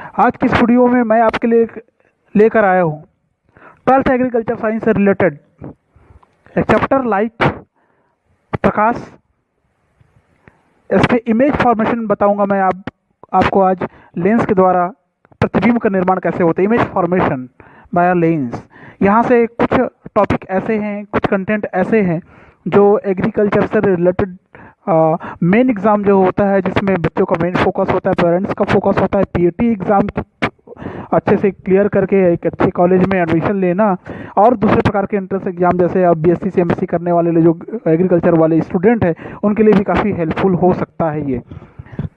आज की इस वीडियो में मैं आपके लिए लेकर आया हूँ 12th एग्रीकल्चर साइंस से रिलेटेड एक चैप्टर लाइट प्रकाश। इस पे इमेज फॉर्मेशन बताऊंगा मैं आपको आज लेंस के द्वारा प्रतिबिंब का निर्माण कैसे होता है, इमेज फॉर्मेशन बाय लेंस। यहाँ से कुछ टॉपिक ऐसे हैं, कुछ कंटेंट ऐसे हैं जो एग्रीकल्चर से रिलेटेड मेन एग्ज़ाम जो होता है, जिसमें बच्चों का मेन फोकस होता है, पेरेंट्स का फोकस होता है, पीएटी एग्ज़ाम अच्छे से क्लियर करके एक अच्छे कॉलेज में एडमिशन लेना, और दूसरे प्रकार के एंट्रेंस एग्जाम जैसे अब बीएससी से एमएससी करने वाले जो एग्रीकल्चर वाले स्टूडेंट हैं उनके लिए भी काफ़ी हेल्पफुल हो सकता है ये,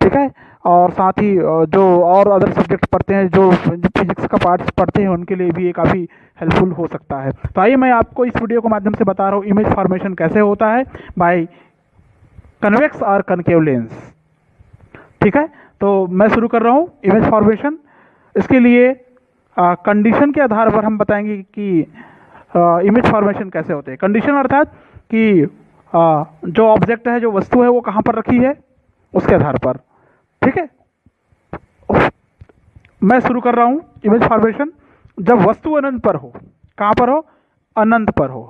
ठीक है। और साथ ही जो और अदर सब्जेक्ट पढ़ते हैं, जो फिजिक्स का पार्ट्स पढ़ते हैं, उनके लिए भी ये काफ़ी हेल्पफुल हो सकता है। तो आइए मैं आपको इस वीडियो के माध्यम से बता रहा हूँ इमेज फॉर्मेशन कैसे होता है बाय कन्वेक्स और कनकेव लेंस, ठीक है। तो मैं शुरू कर रहा हूँ इमेज फॉर्मेशन। इसके लिए कंडीशन के आधार पर हम बताएंगे कि इमेज फॉर्मेशन कैसे होते हैं। कंडीशन अर्थात कि जो ऑब्जेक्ट है, जो वस्तु है, वो कहाँ पर रखी है, उसके आधार पर, ठीक है। मैं शुरू कर रहा हूँ इमेज फॉर्मेशन। जब वस्तु अनंत पर हो, कहाँ पर हो, अनंत पर हो,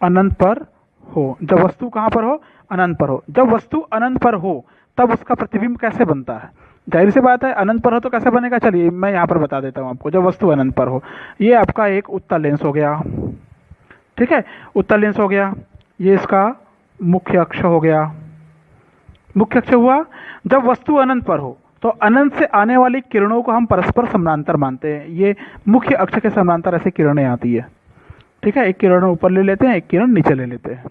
अनंत पर हो। जब वस्तु कहाँ पर हो, अनंत पर हो। जब वस्तु अनंत पर हो तब उसका प्रतिबिंब कैसे बनता है, जाहिर सी बात है अनंत पर हो तो कैसे बनेगा, चलिए मैं यहाँ पर बता देता हूँ आपको। जब वस्तु अनंत पर हो, ये आपका एक उत्तल लेंस हो गया, ठीक है, उत्तल लेंस हो गया। ये इसका मुख्य अक्ष हो गया, मुख्य अक्ष हुआ। जब वस्तु अनंत पर हो तो अनंत से आने वाली किरणों को हम परस्पर समानांतर मानते हैं। ये मुख्य अक्ष के समानांतर ऐसे किरणें आती है, ठीक है। एक किरण ऊपर ले लेते हैं, एक किरण नीचे ले लेते हैं,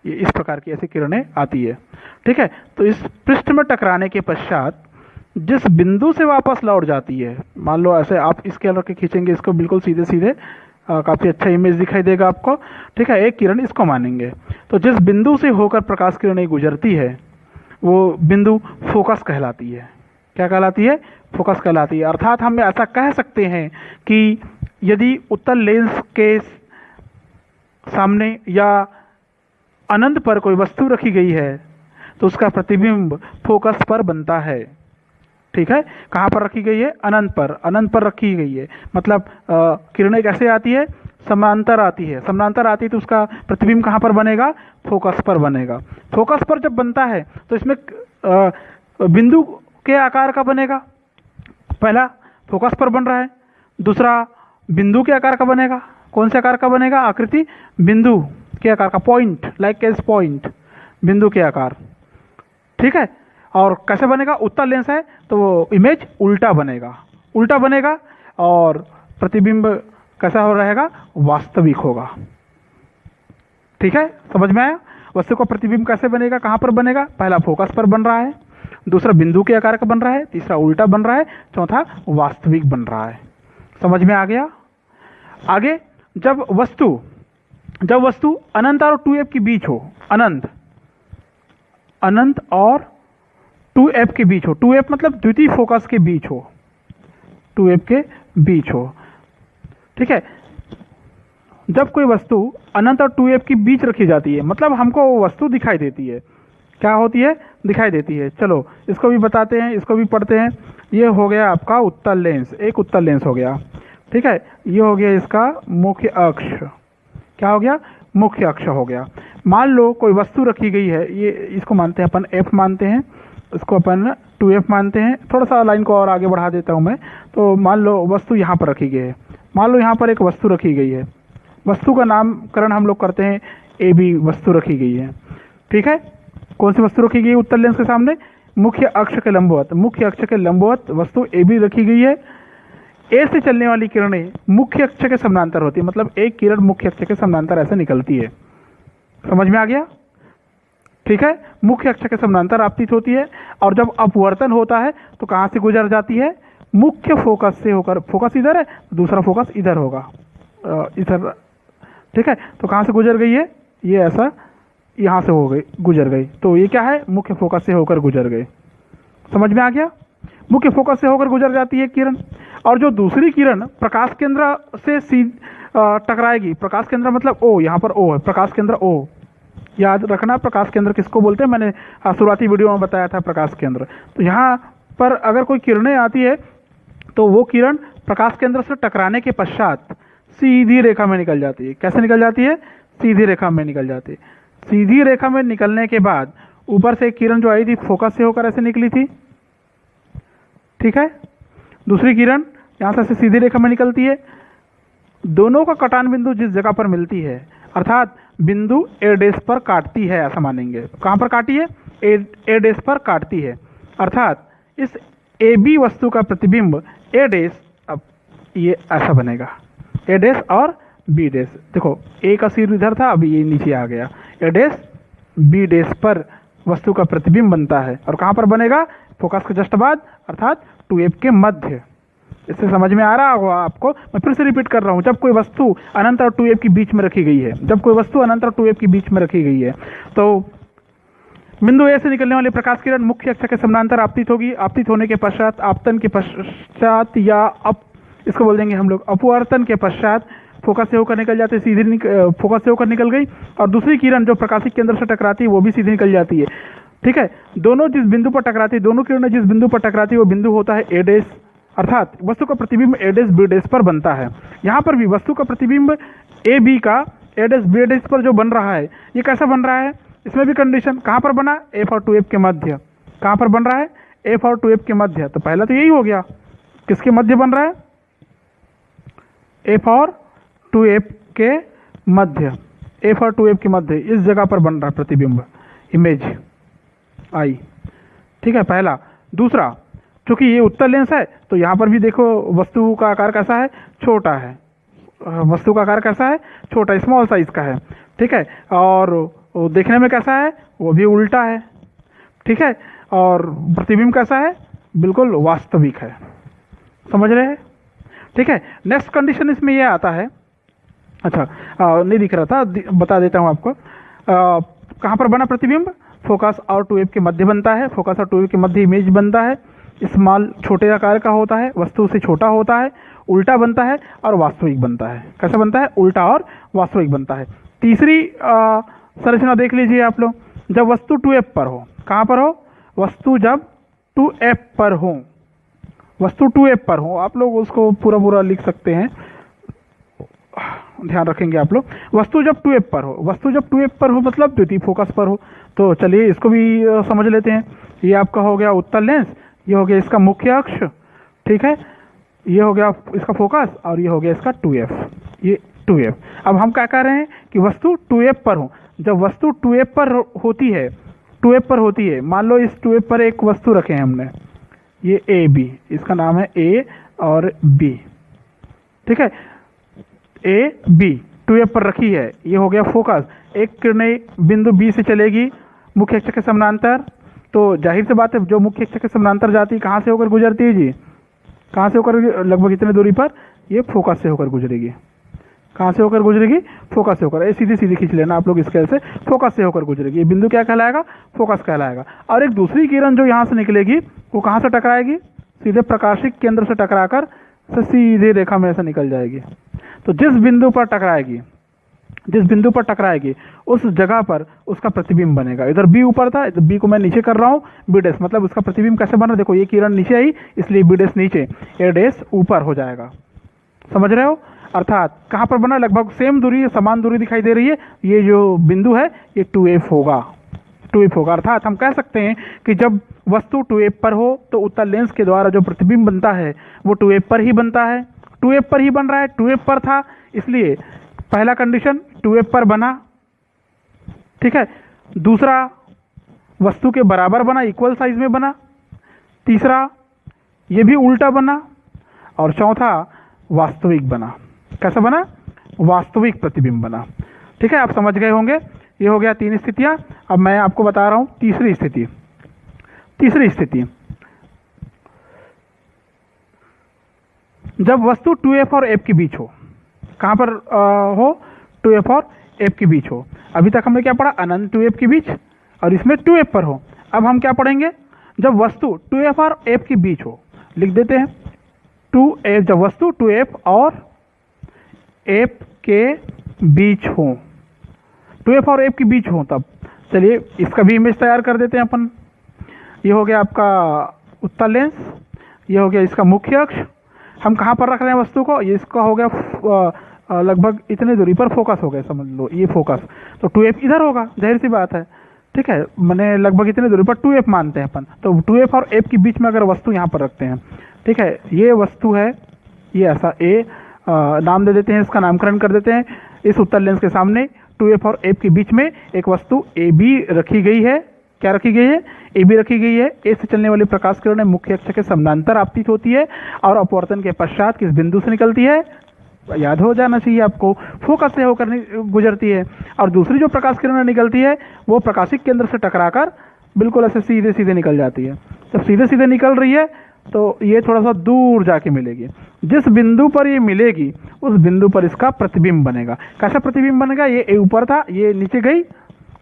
ये इस प्रकार की ऐसी किरणें आती है, ठीक है। तो इस पृष्ठ में टकराने के पश्चात जिस बिंदु से वापस लौट जाती है, मान लो ऐसे आप स्केल रख के खींचेंगे इसको, बिल्कुल सीधे सीधे काफ़ी अच्छा इमेज दिखाई देगा आपको, ठीक है। एक किरण इसको मानेंगे, तो जिस बिंदु से होकर प्रकाश किरणें गुजरती है वो बिंदु फोकस कहलाती है। क्या कहलाती है, फोकस कहलाती है। अर्थात हम ऐसा कह सकते हैं कि यदि उत्तल लेंस के सामने या अनंत पर कोई वस्तु रखी गई है तो उसका प्रतिबिंब फोकस पर बनता है, ठीक है। कहाँ पर रखी गई है, अनंत पर, अनंत पर रखी गई है। मतलब किरणें कैसे आती है, समानांतर आती है, समानांतर आती है तो उसका प्रतिबिंब कहाँ पर बनेगा, फोकस पर बनेगा। फोकस पर जब बनता है तो इसमें बिंदु के आकार का बनेगा। पहला फोकस पर बन रहा है, दूसरा बिंदु के आकार का बनेगा। कौन से आकार का बनेगा, आकृति बिंदु के आकार का, पॉइंट, लाइक एज पॉइंट, बिंदु के आकार, ठीक है। और कैसे बनेगा, उत्तल लेंस है तो वो इमेज उल्टा बनेगा, उल्टा बनेगा, और प्रतिबिंब कैसा हो रहेगा, वास्तविक होगा, ठीक है। समझ में आया। वस्तु का प्रतिबिंब कैसे बनेगा, कहाँ पर बनेगा, पहला फोकस पर बन रहा है, दूसरा बिंदु के आकार का बन रहा है, तीसरा उल्टा बन रहा है, चौथा वास्तविक बन रहा है। समझ में आ गया। आगे जब वस्तु अनंत और 2f के बीच हो, अनंत और 2f के बीच हो, 2f मतलब द्वितीय फोकस के बीच हो, 2f के बीच हो, ठीक है। जब कोई वस्तु अनंत और 2f के बीच रखी जाती है, मतलब हमको वो वस्तु दिखाई देती है, क्या होती है, दिखाई देती है। चलो इसको भी बताते हैं, इसको भी पढ़ते हैं। ये हो गया आपका उत्तल लेंस, एक उत्तल लेंस हो गया, ठीक है। ये हो गया इसका मुख्य अक्ष, क्या हो गया, मुख्य अक्ष हो गया। मान लो कोई वस्तु रखी गई है, ये इसको मानते हैं अपन f मानते हैं, इसको अपन 2f मानते हैं। थोड़ा सा लाइन को और आगे बढ़ा देता हूँ मैं। तो मान लो वस्तु यहाँ पर रखी गई है, मान लो यहाँ पर एक वस्तु रखी गई है, वस्तु का नामकरण हम लोग करते हैं AB वस्तु रखी गई है, ठीक है। कौन सी वस्तु रखी गई है, उत्तल लेंस के सामने, मुख्य अक्ष के लंबवत, मुख्य अक्ष के लंबवत वस्तु AB रखी गई है। ए से चलने वाली किरणें मुख्य अक्ष के समानांतर होती है, मतलब एक किरण मुख्य अक्ष के समानांतर ऐसे निकलती है। समझ में आ गया, ठीक है। मुख्य अक्ष के समानांतर आपतित होती है, और जब अपवर्तन होता है तो कहाँ से गुजर जाती है, मुख्य फोकस से होकर, फोकस इधर है, दूसरा फोकस इधर होगा, इधर, ठीक है। तो कहाँ से गुजर गई है, ये ऐसा यहाँ से हो गई, गुजर गई, तो ये क्या है, मुख्य फोकस से होकर गुजर गई। समझ में आ गया। मुख्य फोकस से होकर गुजर जाती है किरण, और जो दूसरी किरण प्रकाश केंद्र से टकराएगी। प्रकाश केंद्र मतलब O, यहाँ पर O है, प्रकाश केंद्र O, याद रखना। प्रकाश केंद्र किसको बोलते हैं, मैंने शुरुआती वीडियो में बताया था प्रकाश केंद्र। तो यहाँ पर अगर कोई किरणें आती है तो वो किरण प्रकाश केंद्र से टकराने के पश्चात सीधी रेखा में निकल जाती है। कैसे निकल जाती है? सीधी रेखा में निकल जाती है। सीधी रेखा में निकलने के बाद ऊपर से एक किरण जो आई थी फोकस से होकर ऐसे निकली थी, ठीक है। दूसरी किरण यहाँ से सीधी रेखा में निकलती है। दोनों का कटान बिंदु जिस जगह पर मिलती है, अर्थात बिंदु ए डैश पर काटती है, ऐसा मानेंगे। कहाँ पर काटी है? ए डैश पर काटती है, अर्थात इस ए बी वस्तु का प्रतिबिंब ए डैश, अब ये ऐसा बनेगा, ए डैश और बी डैश। देखो ए का सिर इधर था, अभी ये नीचे आ गया। ए डैश बी डैश पर वस्तु का प्रतिबिंब बनता है और कहाँ पर बनेगा? फोकस के जस्ट बाद, अर्थात 2f के मध्य। इससे समझ में आ रहा होगा आपको। मैं फिर से रिपीट कर रहा हूँ, जब कोई वस्तु अनंत और 2f के बीच में रखी गई है, जब कोई वस्तु अनंत और 2f के बीच में रखी गई है, तो बिंदु ए से निकलने वाली प्रकाश किरण मुख्य अक्ष के समानांतर आपतित होगी। आपतित होने के पश्चात, आपतन के पश्चात या इसको बोल देंगे हम लोग अपवर्तन के पश्चात फोकस से होकर निकल जाती है, सीधी फोकस से होकर निकल गई। और दूसरी किरण जो प्रकाशिक केंद्र से टकराती है वो भी सीधी निकल जाती है, ठीक है। दोनों जिस बिंदु पर टकराती है, दोनों किरणें जिस बिंदु पर टकराती है वो बिंदु होता है ए डैश, अर्थात वस्तु का प्रतिबिंब ए डैश बी डैश पर बनता है। यहाँ पर भी वस्तु का प्रतिबिंब ए बी का ए डैश बी डैश पर जो बन रहा है, ये कैसा बन रहा है? इसमें भी कंडीशन, कहाँ पर बना? एफ और 2f के मध्य। कहाँ पर बन रहा है? एफ और 2f के मध्य। तो पहला तो यही हो गया, किसके मध्य बन रहा है? एफ और 2f के मध्य, एफ और 2f के मध्य, इस जगह पर बन रहा है प्रतिबिंब, इमेज आई, ठीक है, पहला। दूसरा, क्योंकि ये उत्तल लेंस है तो यहाँ पर भी देखो वस्तु का आकार कैसा है? छोटा है। वस्तु का आकार कैसा है? छोटा, स्मॉल साइज का है, ठीक है। और देखने में कैसा है? वो भी उल्टा है, ठीक है। और प्रतिबिंब कैसा है? बिल्कुल वास्तविक है। समझ रहे हैं? ठीक है। नेक्स्ट कंडीशन इसमें ये आता है, अच्छा नहीं दिख रहा था, बता देता हूँ आपको। कहाँ पर बना प्रतिबिंब? फोकस और 2f के मध्य बनता है। फोकस और 2f के मध्य इमेज बनता है। स्मॉल छोटे आकार का होता है, वस्तु से छोटा होता है, उल्टा बनता है और वास्तविक बनता है। कैसा बनता है? उल्टा और वास्तविक बनता है। तीसरी संरचना देख लीजिए आप लोग, जब वस्तु 2f पर हो। कहाँ पर हो? वस्तु जब 2f पर हो, वस्तु 2f पर हो, आप लोग उसको पूरा पूरा लिख सकते हैं, ध्यान रखेंगे आप लोग। वस्तु जब 2f पर हो, वस्तु जब 2f पर हो मतलब द्वितीय फोकस पर हो। तो चलिए इसको भी समझ लेते हैं। ये आपका हो गया उत्तल लेंस, ये हो गया इसका मुख्य अक्ष, ठीक है, ये हो गया इसका फोकस और ये हो गया इसका 2f, ये 2f। अब हम क्या कह रहे हैं कि वस्तु 2f पर हो। जब वस्तु 2f पर होती है, 2f पर होती है, मान लो इस 2f पर एक वस्तु रखे हैं हमने, ये ए बी, इसका नाम है ए और बी, ठीक है, ए बी 2f पर रखी है, ये हो गया फोकस। एक किरण बिंदु बी से चलेगी मुख्य अक्ष के समानांतर, तो जाहिर सी बात है जो मुख्य अक्ष के समानांतर जाती है कहाँ से होकर गुजरती है जी? कहाँ से होकर? लगभग इतने दूरी पर ये फोकस से होकर गुजरेगी। कहाँ से होकर गुजरेगी? फोकस से होकर। सीधी सीधी खींच लेना आप लोग स्केल से, फोकस से होकर गुजरेगी। ये बिंदु क्या कहलाएगा? फोकस कहलाएगा। और एक दूसरी किरण जो यहाँ से निकलेगी वो कहाँ से टकराएगी? सीधे प्रकाशिक केंद्र से टकराकर सीधे रेखा में से निकल जाएगी। तो जिस बिंदु पर टकराएगी, जिस बिंदु पर टकराएगी उस जगह पर उसका प्रतिबिंब बनेगा। इधर बी ऊपर था, बी को मैं नीचे कर रहा हूँ, बी डैश, मतलब उसका प्रतिबिंब कैसे बन रहा है? देखो ये किरण नीचे आई इसलिए बी डैश नीचे, ए डैश ऊपर हो जाएगा। समझ रहे हो? अर्थात कहाँ पर बना? लगभग सेम दूरी, समान दूरी दिखाई दे रही है। ये जो बिंदु है ये 2f होगा, 2f होगा। अर्थात हम कह सकते हैं कि जब वस्तु 2f पर हो तो उत्तल लेंस के द्वारा जो प्रतिबिंब बनता है वो 2f पर ही बनता है, 2f पर ही बन रहा है। 2f पर था इसलिए पहला कंडीशन 2f पर बना, ठीक है। दूसरा वस्तु के बराबर बना, इक्वल साइज में बना। तीसरा ये भी उल्टा बना। और चौथा वास्तविक बना। कैसा बना? वास्तविक प्रतिबिंब बना। ठीक है, आप समझ गए होंगे। ये हो गया 3 स्थितियां। अब मैं आपको बता रहा हूं तीसरी स्थिति। तीसरी स्थिति, जब वस्तु 2f और f के बीच हो। कहां पर हो? 2f और f के बीच हो। अभी तक हमने क्या पढ़ा? अनंत 2f के बीच, और इसमें 2f पर हो। अब हम क्या पढ़ेंगे? जब वस्तु 2f और f के बीच हो। लिख देते हैं 2f, जब वस्तु 2f और f के बीच हो, 2f और f के बीच हो, तब चलिए इसका भी इमेज तैयार कर देते हैं अपन। ये हो गया आपका उत्तल लेंस, ये हो गया इसका मुख्य अक्ष। हम कहाँ पर रख रहे हैं वस्तु को, ये इसका हो गया लगभग इतने दूरी पर फोकस हो गया, समझ लो ये फोकस। तो 2f इधर होगा, जाहिर सी बात है, ठीक है, मैंने लगभग इतने दूरी पर 2f मानते हैं अपन। तो 2f और f के बीच में अगर वस्तु यहाँ पर रखते हैं, ठीक है, ये वस्तु है, ये ऐसा a नाम दे देते हैं, इसका नामकरण कर देते हैं। इस उत्तल लेंस के सामने 2f और f के बीच में एक वस्तु AB रखी गई है। क्या रखी गई है? AB रखी गई है। A से चलने वाली प्रकाश किरणें मुख्य अक्ष के समानांतर आपतित होती है और अपवर्तन के पश्चात किस बिंदु से निकलती है? याद हो जाना चाहिए आपको, फोकस से होकर गुजरती है। और दूसरी जो प्रकाश किरणें निकलती है वो प्रकाशिक केंद्र से टकराकर बिल्कुल ऐसे सीधे सीधे निकल जाती है। जब सीधे सीधे निकल रही है तो ये थोड़ा सा दूर जाके मिलेगी। जिस बिंदु पर ये मिलेगी उस बिंदु पर इसका प्रतिबिंब बनेगा। कैसा प्रतिबिंब बनेगा? ये ऊपर था, ये नीचे गई,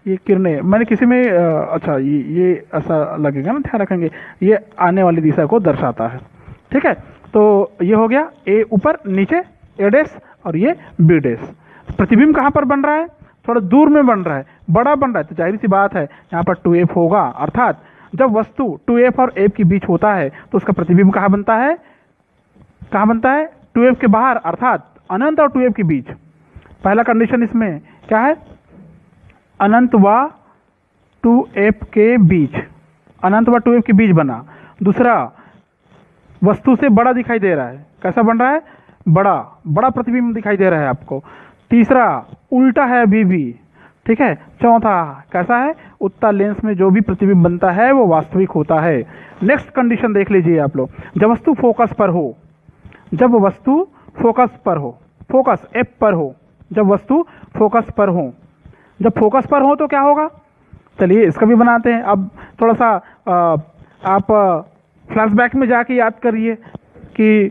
ये किरणें, मैंने किसी में अच्छा ये ऐसा लगेगा ना, ध्यान रखेंगे, ये आने वाली दिशा को दर्शाता है, ठीक है। तो ये हो गया ए ऊपर, नीचे ए डैश और ये बी डैश। प्रतिबिंब कहाँ पर बन रहा है? थोड़ा दूर में बन रहा है, बड़ा बन रहा है, तो जाहिर सी बात है यहाँ पर 2f होगा। अर्थात जब वस्तु 2f और f के बीच होता है तो उसका प्रतिबिंब कहाँ बनता है? कहाँ बनता है? 2f के बाहर, अर्थात अनंत और 2f के बीच। पहला कंडीशन इसमें क्या है? अनंत व 2f के बीच, अनंत व 2f के बीच बना। दूसरा, वस्तु से बड़ा दिखाई दे रहा है। कैसा बन रहा है? बड़ा, बड़ा प्रतिबिंब दिखाई दे रहा है आपको। तीसरा, उल्टा है अभी भी, ठीक है। चौथा, कैसा है? उत्तल लेंस में जो भी प्रतिबिंब बनता है वो वास्तविक होता है। नेक्स्ट कंडीशन देख लीजिए आप लोग। जब वस्तु फोकस पर हो, जब वस्तु फोकस पर हो, फोकस F पर हो, जब वस्तु फोकस पर हो, जब फोकस पर हो तो क्या होगा? चलिए इसका भी बनाते हैं। अब थोड़ा सा आप फ्लैशबैक में जाके याद करिए कि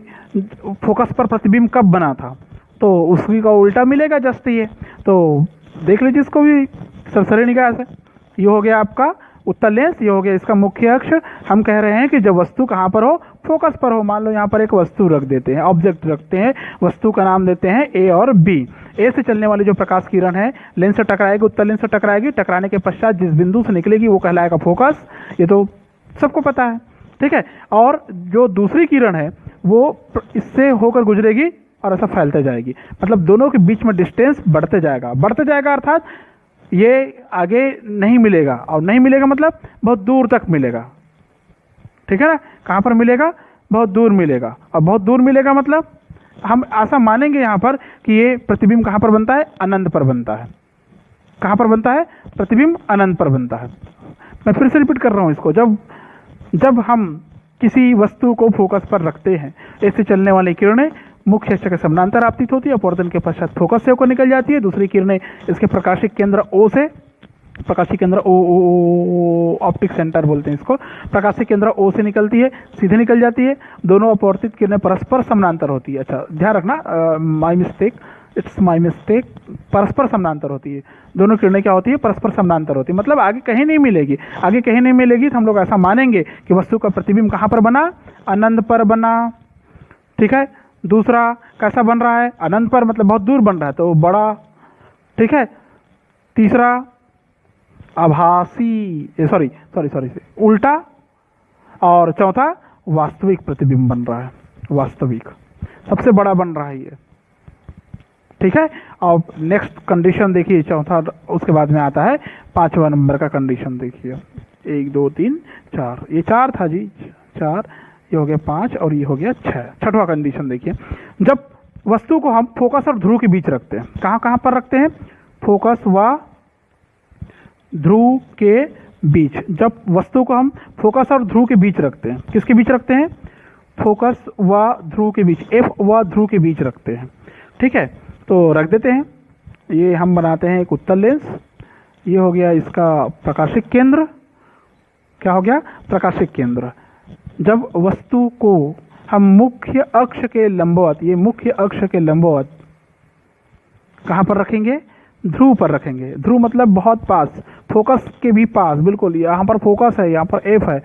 फोकस पर प्रतिबिंब कब बना था, तो उसकी का उल्टा मिलेगा जस्ट ये। तो देख लीजिए इसको भी सरसरी निगाह से। ये हो गया आपका उत्तल लेंस, ये हो गया इसका मुख्य अक्ष। हम कह रहे हैं कि जब वस्तु कहाँ पर हो? फोकस पर हो। मान लो यहाँ पर एक वस्तु रख देते हैं, ऑब्जेक्ट रखते हैं, वस्तु का नाम देते हैं A और B। A से चलने वाली जो प्रकाश किरण है लेंस से टकराएगी, उत्तल लेंस से टकराएगी, टकराने के पश्चात जिस बिंदु से निकलेगी वो कहलाएगा फोकस। ये तो सबको पता है, ठीक है। और जो दूसरी किरण है वो इससे होकर गुजरेगी और ऐसा फैलते जाएगी, मतलब दोनों के बीच में डिस्टेंस बढ़ते जाएगा, बढ़ते जाएगा। अर्थात ये आगे नहीं मिलेगा, और नहीं मिलेगा मतलब बहुत दूर तक मिलेगा, ठीक है ना। कहाँ पर मिलेगा? बहुत दूर मिलेगा। और बहुत दूर मिलेगा मतलब हम ऐसा मानेंगे यहाँ पर कि ये प्रतिबिंब कहाँ पर बनता है? अनंत पर बनता है। कहाँ पर बनता है? प्रतिबिंब अनंत पर बनता है। मैं फिर से रिपीट कर रहा हूँ इसको। जब हम किसी वस्तु को फोकस पर रखते हैं, ऐसे चलने वाली किरणें मुख्य अक्ष के समानांतर आपतित होती है, अपवर्तन के पश्चात फोकस से होकर निकल जाती है। दूसरी किरणें इसके प्रकाशिक केंद्र O से, प्रकाशिक केंद्र O, ऑप्टिक सेंटर बोलते हैं इसको, प्रकाशिक केंद्र O से निकलती है, सीधे निकल जाती है। दोनों अपवर्तित किरणें परस्पर समानांतर होती है। अच्छा ध्यान रखना, my mistake, it's my mistake, परस्पर समानांतर होती है। दोनों किरणें क्या होती है? परस्पर समानांतर होती है, मतलब आगे कहीं नहीं मिलेगी। आगे कहीं नहीं मिलेगी तो हम लोग ऐसा मानेंगे कि वस्तु का प्रतिबिंब कहाँ पर बना? अनंत पर बना, ठीक है। दूसरा कैसा बन रहा है? अनंत पर, मतलब बहुत दूर बन रहा है तो बड़ा, ठीक है। तीसरा आभासी, सॉरी उल्टा। और चौथा वास्तविक प्रतिबिंब बन रहा है, वास्तविक सबसे बड़ा बन रहा है ये, ठीक है। और नेक्स्ट कंडीशन देखिए, चौथा, उसके बाद में आता है 5वां नंबर का कंडीशन। देखिए 1 2 3 4, ये 4 था जी, 4, ये हो गया 5 और ये हो गया 6। 6वां कंडीशन देखिए, जब वस्तु को हम फोकस और ध्रुव के बीच रखते हैं, कहाँ पर रखते हैं? फोकस व ध्रुव के बीच। जब वस्तु को हम फोकस और ध्रुव के बीच रखते हैं, किसके बीच रखते हैं? फोकस व ध्रुव के बीच, F व ध्रुव के बीच रखते हैं, ठीक है। तो रख देते हैं, ये हम बनाते हैं एक उत्तल लेंस। ये हो गया इसका प्रकाशिक केंद्र। क्या हो गया? प्रकाशिक केंद्र। जब वस्तु को हम मुख्य अक्ष के लंबवत, ये मुख्य अक्ष के लंबवत कहाँ पर रखेंगे? ध्रुव पर रखेंगे। ध्रुव मतलब बहुत पास, फोकस के भी पास, बिल्कुल। यहाँ पर फोकस है, यहाँ पर F है,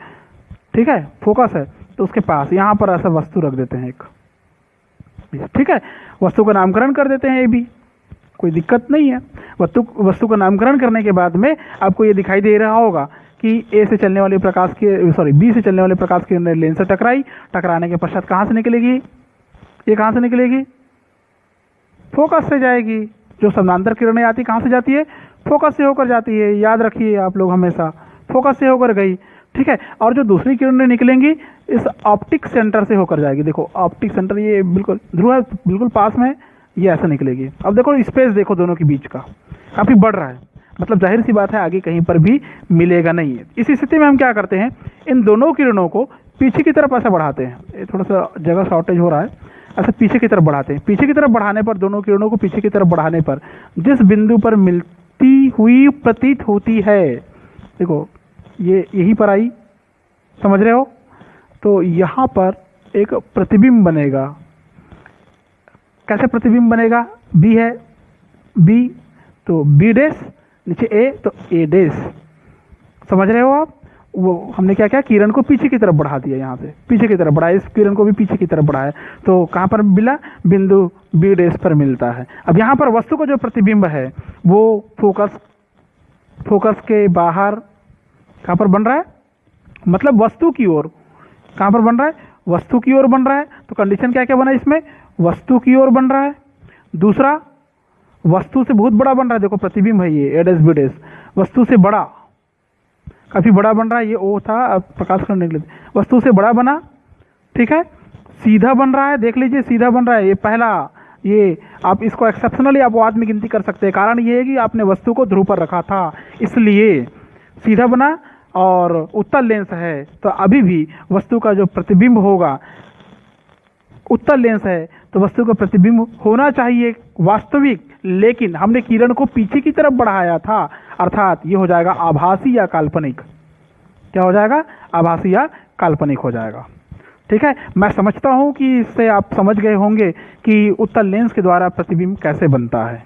ठीक है, फोकस है तो उसके पास यहाँ पर ऐसा वस्तु रख देते हैं एक, ठीक है। वस्तु का नामकरण कर देते हैं AB, कोई दिक्कत नहीं है। वस्तु का नामकरण करने के बाद में आपको ये दिखाई दे रहा होगा कि ए से चलने वाले प्रकाश की बी से चलने वाले प्रकाश की किरण लेंस से टकराई, टकराने के पश्चात कहाँ से निकलेगी, ये कहाँ से निकलेगी, फोकस से जाएगी। जो समानांतर किरणें आती कहाँ से जाती है, फोकस से होकर जाती है, याद रखिए आप लोग हमेशा, फोकस से होकर गई, ठीक है। और जो दूसरी किरणें निकलेंगी इस ऑप्टिक सेंटर से होकर जाएगी। देखो ऑप्टिक सेंटर ये बिल्कुल ध्रुव बिल्कुल पास में, ये ऐसा निकलेगी। अब देखो स्पेस देखो दोनों के बीच का काफ़ी बढ़ रहा है, मतलब जाहिर सी बात है आगे कहीं पर भी मिलेगा नहीं है। इस स्थिति में हम क्या करते हैं, इन दोनों किरणों को पीछे की तरफ ऐसा बढ़ाते हैं, ये थोड़ा सा जगह शॉर्टेज हो रहा है, ऐसा पीछे की तरफ बढ़ाते हैं। पीछे की तरफ बढ़ाने पर, दोनों किरणों को पीछे की तरफ बढ़ाने पर जिस बिंदु पर मिलती हुई प्रतीत होती है, देखो ये यहीं पर आई, समझ रहे हो, तो यहाँ पर एक प्रतिबिंब बनेगा। कैसे प्रतिबिंब बनेगा, बी है, बी तो बी डैश, नीचे ए तो ए डैश, समझ रहे हो आप। वो हमने क्या किया, किरण को पीछे की तरफ बढ़ा दिया, यहाँ से पीछे की तरफ बढ़ाया, इस किरण को भी पीछे की तरफ बढ़ाया, तो कहाँ पर मिला, बिंदु बी डैश पर मिलता है। अब यहाँ पर वस्तु का जो प्रतिबिंब है वो फोकस के बाहर कहाँ पर बन रहा है, मतलब वस्तु की ओर, कहाँ पर बन रहा है, वस्तु की ओर बन रहा है। तो कंडीशन क्या क्या बना इसमें, वस्तु की ओर बन रहा है। दूसरा, वस्तु से बहुत बड़ा बन रहा है, देखो प्रतिबिंब है ये ए डैश बी डैश, वस्तु से बड़ा, काफी बड़ा बन रहा है, ये ओ था, अब प्रकाश करने के लिए वस्तु से बड़ा बना, ठीक है। सीधा बन रहा है, देख लीजिए सीधा बन रहा है, ये पहला, ये आप इसको एक्सेप्शनली आप वाद में गिनती कर सकते हैं। कारण ये है कि आपने वस्तु को ध्रुव पर रखा था, इसलिए सीधा बना और उत्तल लेंस है, तो अभी भी वस्तु का जो प्रतिबिंब होगा, उत्तल लेंस है तो वस्तु का प्रतिबिंब होना चाहिए वास्तविक, लेकिन हमने किरण को पीछे की तरफ बढ़ाया था, अर्थात ये हो जाएगा आभासी या काल्पनिक। क्या हो जाएगा, आभासी या काल्पनिक हो जाएगा, ठीक है। मैं समझता हूं कि इससे आप समझ गए होंगे कि उत्तल लेंस के द्वारा प्रतिबिंब कैसे बनता है,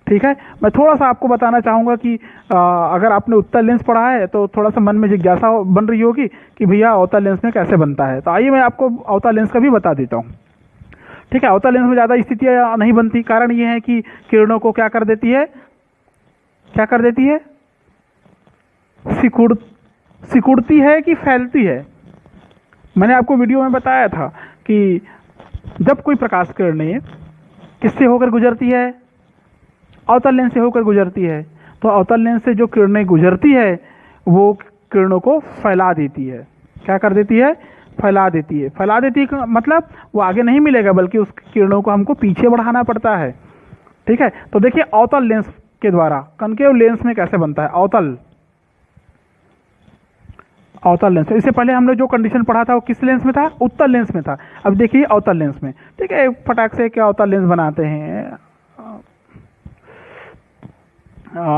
ठीक है। मैं थोड़ा सा आपको बताना चाहूँगा कि अगर आपने उत्तल लेंस पढ़ा है तो थोड़ा सा मन में जिज्ञासा बन रही होगी कि भैया अवतल लेंस में कैसे बनता है। तो आइए मैं आपको अवतल लेंस का भी बता देता हूँ, ठीक है। अवतल लेंस में ज़्यादा स्थितियाँ नहीं बनती, कारण ये है कि किरणों को क्या कर देती है, क्या कर देती है, सिकुड़ती है कि फैलती है। मैंने आपको वीडियो में बताया था कि जब कोई प्रकाश किरणें किससे होकर गुजरती है, अवतल लेंस से होकर गुजरती है, तो अवतल लेंस से जो किरणें गुजरती है वो किरणों को फैला देती है। क्या कर देती है, फैला देती है। फैला देती है मतलब वो आगे नहीं मिलेगा, बल्कि उस किरणों को हमको पीछे बढ़ाना पड़ता है, ठीक है। तो देखिए अवतल लेंस के द्वारा कनकेव लेंस में कैसे बनता है, अवतल लेंस। इससे पहले हमने जो कंडीशन पढ़ा था वो किस लेंस में था, उत्तल लेंस में था। अब देखिए अवतल लेंस में, ठीक है, फटाक से क्या अवतल लेंस बनाते हैं,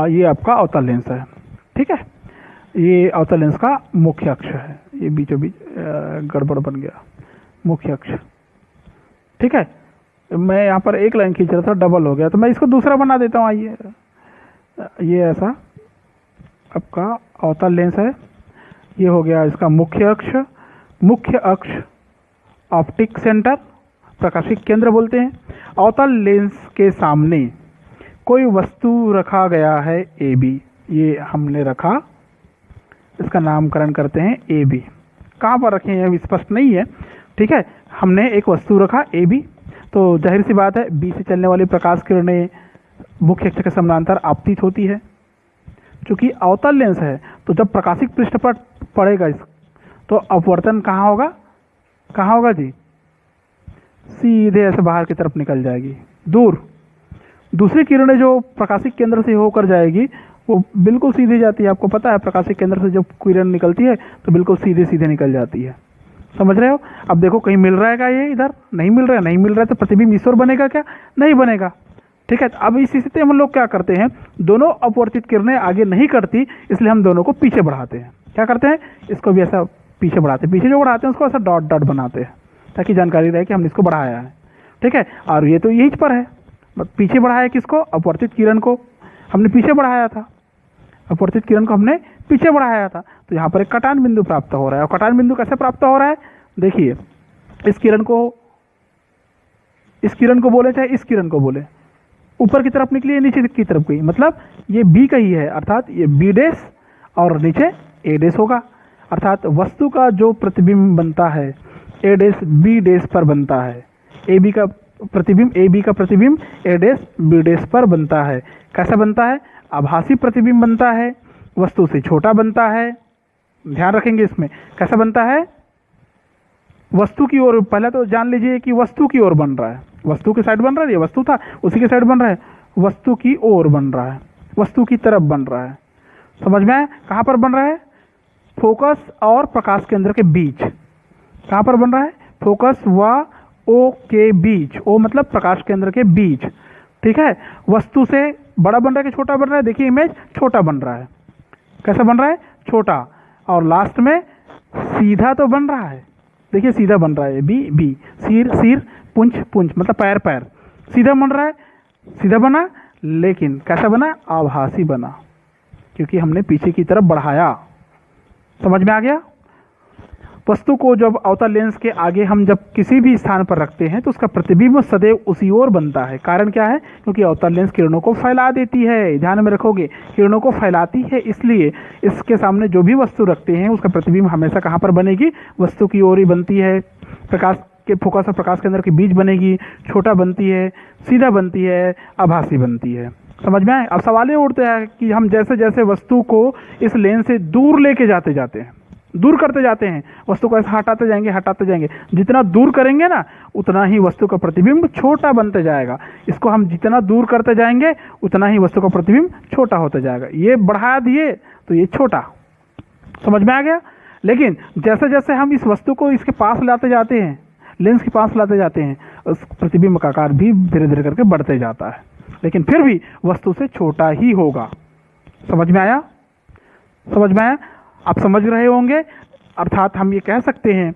ये आपका अवतल लेंस है, ठीक है। ये अवतल लेंस का मुख्य अक्ष है, ये बीचों बीच गड़बड़ बन गया, मुख्य अक्ष, ठीक है। मैं यहाँ पर एक लाइन खींच रहा था, डबल हो गया, तो मैं इसको दूसरा बना देता हूँ। आइए, ये ऐसा आपका अवतल लेंस है, ये हो गया इसका मुख्य अक्ष। मुख्य अक्ष ऑप्टिक सेंटर, प्रकाशिक केंद्र बोलते हैं। अवतल लेंस के सामने कोई वस्तु रखा गया है ए बी, ये हमने रखा, इसका नामकरण करते हैं ए बी। कहाँ पर रखें ये स्पष्ट नहीं है, ठीक है। हमने एक वस्तु रखा ए बी, तो जाहिर सी बात है बी से चलने वाली प्रकाश किरणें मुख्य अक्ष के समानांतर आपतित होती है। चूंकि अवतल लेंस है तो जब प्रकाशिक पृष्ठ पर पड़ेगा इस, तो अपवर्तन कहाँ होगा, कहाँ होगा जी, सीधे ऐसे बाहर की तरफ निकल जाएगी, दूर। दूसरी किरणें जो प्रकाशिक केंद्र से होकर जाएगी वो बिल्कुल सीधे जाती है। आपको पता है प्रकाशिक केंद्र से जब किरण निकलती है तो बिल्कुल सीधे सीधे निकल जाती है, समझ रहे हो। अब देखो कहीं मिल रहा है क्या, ये इधर नहीं मिल रहा है, नहीं मिल रहा है तो प्रतिबिंब ईश्वर बनेगा क्या, नहीं बनेगा, ठीक है। अब इस स्थिति में हम लोग क्या करते हैं, दोनों अपवर्तित किरणें आगे नहीं करती, इसलिए हम दोनों को पीछे बढ़ाते हैं। क्या करते हैं, इसको भी ऐसा पीछे बढ़ाते हैं, पीछे जो बढ़ाते हैं उसको ऐसा डॉट डॉट बनाते हैं ताकि जानकारी रहे कि हमने इसको बढ़ाया है, ठीक है। और ये तो यहीं पर है, पीछे बढ़ाया किसको, अपवर्तित किरण को हमने पीछे बढ़ाया था, अपवर्तित किरण को हमने पीछे बढ़ाया था। तो यहाँ पर एक कटान बिंदु प्राप्त हो रहा है। और कटान बिंदु कैसे प्राप्त हो रहा है, देखिए इस किरण को बोले चाहे इस किरण को बोले, ऊपर की तरफ निकली है नीचे की तरफ गई, मतलब ये बी का ही है, अर्थात ये बी डैश और नीचे ए डैश होगा। अर्थात वस्तु का जो प्रतिबिंब बनता है ए डैश बी डैश पर बनता है। ए बी का प्रतिबिंब ए डैश बी डैश पर बनता है। कैसा बनता है? आभासी प्रतिबिंब बनता है, वस्तु से छोटा बनता है। ध्यान रखेंगे इसमें कैसा बनता है? वस्तु की ओर, पहले तो जान लीजिए कि वस्तु की ओर बन रहा है। वस्तु की साइड बन रहा है, ये वस्तु था उसी के साइड बन रहा है, वस्तु की ओर बन रहा है, वस्तु की तरफ बन रहा है। समझ में आया? कहाँ पर बन रहा है? फोकस और प्रकाश केंद्र के बीच। कहाँ पर बन रहा है? फोकस व ओ के बीच। ओ मतलब प्रकाश केंद्र के बीच। ठीक है, वस्तु से बड़ा बन रहा है कि छोटा बन रहा है? देखिए इमेज छोटा बन रहा है। कैसा बन रहा है? छोटा। और लास्ट में सीधा तो बन रहा है, देखिए सीधा बन रहा है, बी बी, सिर सिर, पुंछ पुंछ मतलब पैर पैर, सीधा बन रहा है, सीधा बना, लेकिन कैसा बना? आभासी बना, क्योंकि हमने पीछे की तरफ बढ़ाया। समझ में आ गया? वस्तु को जब अवतल लेंस के आगे हम जब किसी भी स्थान पर रखते हैं तो उसका प्रतिबिंब सदैव उसी ओर बनता है। कारण क्या है? क्योंकि अवतल लेंस किरणों को फैला देती है। ध्यान में रखोगे, किरणों को फैलाती है, इसलिए इसके सामने जो भी वस्तु रखते हैं उसका प्रतिबिंब हमेशा कहाँ पर बनेगी? वस्तु की ओर ही बनती है। प्रकाश के फोकस और प्रकाश केंद्र के बीच बनेगी, छोटा बनती है, सीधा बनती है, आभासी बनती है। समझ में आए? अब सवाल ये उठते हैं कि हम जैसे जैसे वस्तु को इस लेंस से दूर लेके जाते हैं, दूर करते जाते हैं, वस्तु को ऐसा हटाते जाएंगे, जितना दूर करेंगे ना उतना ही वस्तु का प्रतिबिंब छोटा बनते जाएगा। इसको हम जितना दूर करते जाएंगे उतना ही वस्तु का प्रतिबिंब छोटा होता जाएगा। ये बढ़ा दिए तो ये छोटा। समझ में आ गया? लेकिन जैसे जैसे हम इस वस्तु को इसके पास लाते जाते हैं, लेंस के पास लाते जाते हैं, उस प्रतिबिंब का आकार भी धीरे धीरे करके बढ़ते जाता है, लेकिन फिर भी वस्तु से छोटा ही होगा। समझ में आया? समझ में आया? आप समझ रहे होंगे। अर्थात हम ये कह सकते हैं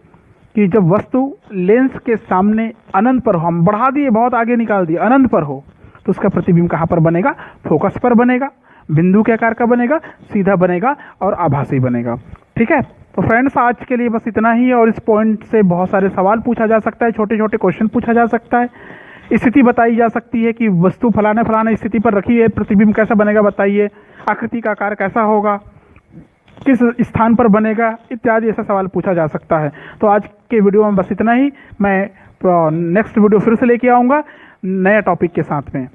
कि जब वस्तु लेंस के सामने अनंत पर हो, हम बढ़ा दिए, बहुत आगे निकाल दिए, अनंत पर हो, तो उसका प्रतिबिंब कहाँ पर बनेगा? फोकस पर बनेगा, बिंदु के आकार का बनेगा, सीधा बनेगा और आभासी बनेगा। ठीक है, तो फ्रेंड्स आज के लिए बस इतना ही है। और इस पॉइंट से बहुत सारे सवाल पूछा जा सकता है, छोटे छोटे क्वेश्चन पूछा जा सकता है। स्थिति बताई जा सकती है कि वस्तु फलाने स्थिति पर रखी है, प्रतिबिंब कैसा बनेगा बताइए, आकृति का आकार कैसा होगा, किस स्थान पर बनेगा, इत्यादि ऐसा सवाल पूछा जा सकता है। तो आज के वीडियो में बस इतना ही। मैं नेक्स्ट वीडियो फिर से लेके आऊँगा नया टॉपिक के साथ में।